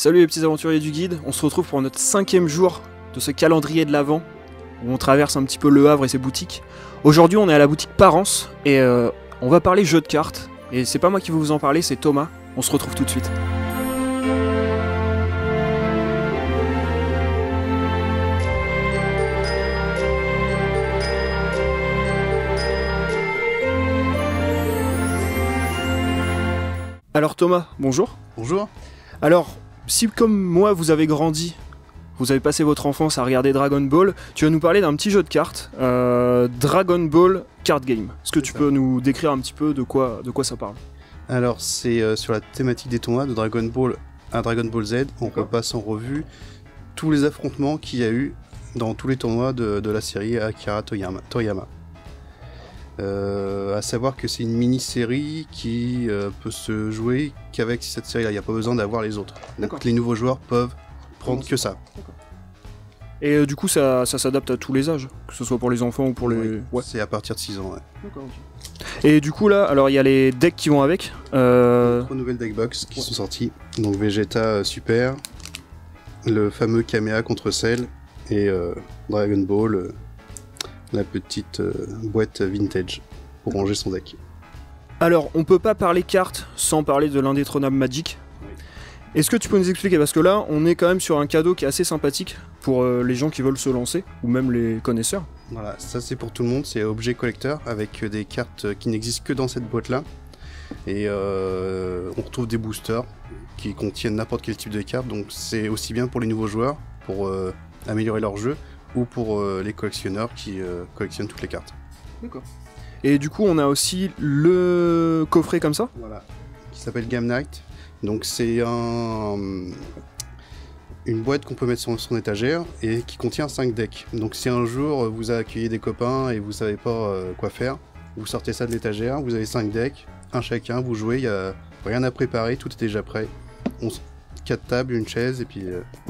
Salut les petits aventuriers du guide, on se retrouve pour notre 5e jour de ce calendrier de l'Avent où on traverse un petit peu Le Havre et ses boutiques. Aujourd'hui on est à la boutique Parence et on va parler jeux de cartes. Et c'est pas moi qui vais vous en parler, c'est Thomas. On se retrouve tout de suite. Alors Thomas, bonjour. Bonjour. Alors, si comme moi vous avez grandi, vous avez passé votre enfance à regarder Dragon Ball, tu vas nous parler d'un petit jeu de cartes, Dragon Ball Card Game. Est-ce que tu peux nous décrire un petit peu de quoi ça parle? Alors c'est sur la thématique des tournois de Dragon Ball à Dragon Ball Z. On repasse en revue tous les affrontements qu'il y a eu dans tous les tournois de la série Akira Toriyama. À savoir que c'est une mini-série qui peut se jouer qu'avec cette série-là, il n'y a pas besoin d'avoir les autres. Donc les nouveaux joueurs peuvent prendre que ça. Et du coup ça s'adapte à tous les âges, que ce soit pour les enfants ou pour les... Oui, ouais. C'est à partir de 6 ans, ouais. D'accord, ok. Et du coup là, alors il y a les decks qui vont avec. 3 nouvelles deckbox qui sont sorties. Donc Vegeta Super, le fameux Kamea contre Cell et Dragon Ball, la petite boîte vintage pour ranger son deck. Alors, on peut pas parler cartes sans parler de l'indétrônable Magic. Oui. Est-ce que tu peux nous expliquer, parce que là, on est quand même sur un cadeau qui est assez sympathique pour les gens qui veulent se lancer, ou même les connaisseurs. Voilà, ça c'est pour tout le monde, c'est objet collector, avec des cartes qui n'existent que dans cette boîte-là. Et on retrouve des boosters qui contiennent n'importe quel type de carte, donc c'est aussi bien pour les nouveaux joueurs, pour améliorer leur jeu, ou pour les collectionneurs qui collectionnent toutes les cartes. D'accord. Et du coup, on a aussi le coffret comme ça. Voilà, qui s'appelle Game Night. Donc c'est une boîte qu'on peut mettre sur son étagère et qui contient 5 decks. Donc si un jour vous accueillez des copains et vous savez pas quoi faire, vous sortez ça de l'étagère, vous avez 5 decks, un chacun, vous jouez, il n'y a rien à préparer, tout est déjà prêt. 4 tables, une chaise et puis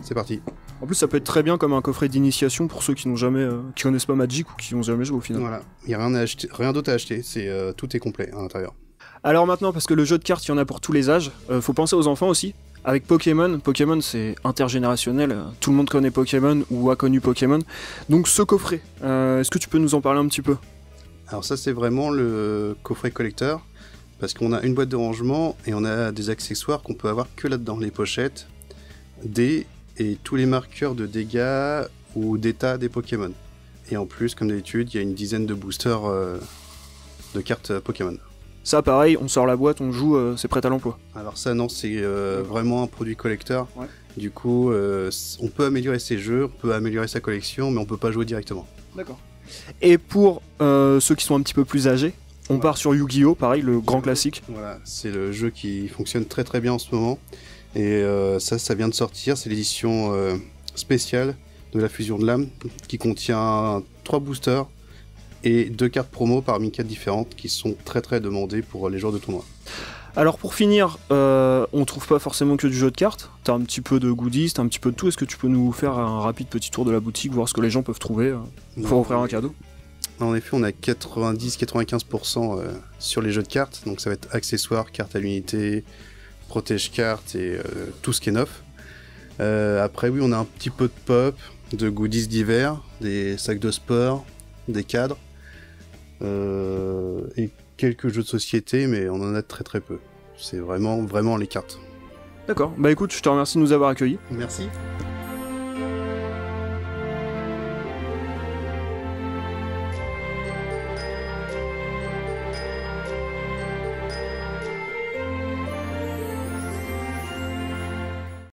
c'est parti. En plus, ça peut être très bien comme un coffret d'initiation pour ceux qui n'ont jamais, qui connaissent pas Magic ou qui n'ont jamais joué au final. Voilà, il n'y a rien d'autre à acheter, tout est complet à l'intérieur. Alors maintenant, parce que le jeu de cartes, il y en a pour tous les âges, faut penser aux enfants aussi. Avec Pokémon, c'est intergénérationnel, tout le monde connaît Pokémon ou a connu Pokémon. Donc ce coffret, est-ce que tu peux nous en parler un petit peu? Alors ça c'est vraiment le coffret collector, parce qu'on a une boîte de rangement et on a des accessoires qu'on peut avoir que là-dedans, les pochettes, et tous les marqueurs de dégâts ou d'état des Pokémon. Et en plus, comme d'habitude, il y a une dizaine de boosters de cartes Pokémon. Ça pareil, on sort la boîte, on joue, c'est prêt à l'emploi. Alors ça non, c'est vraiment un produit collector. Ouais. Du coup, on peut améliorer ses jeux, on peut améliorer sa collection, mais on peut pas jouer directement. D'accord. Et pour ceux qui sont un petit peu plus âgés, on part sur Yu-Gi-Oh, pareil, le grand classique. Voilà, c'est le jeu qui fonctionne très très bien en ce moment. Et ça vient de sortir, c'est l'édition spéciale de la fusion de l'âme qui contient 3 boosters et 2 cartes promo parmi 4 différentes qui sont très très demandées pour les joueurs de tournoi. Alors pour finir, on trouve pas forcément que du jeu de cartes, t'as un petit peu de goodies, t'as un petit peu de tout, est-ce que tu peux nous faire un rapide petit tour de la boutique, voir ce que les gens peuvent trouver pour offrir un cadeau? En effet, on a 90-95% sur les jeux de cartes, donc ça va être accessoires, cartes à l'unité, protège cartes et tout ce qui est neuf. Après oui, on a un petit peu de pop, de goodies divers, des sacs de sport, des cadres et quelques jeux de société, mais on en a très très peu. C'est vraiment les cartes. D'accord, bah écoute, je te remercie de nous avoir accueillis. Merci.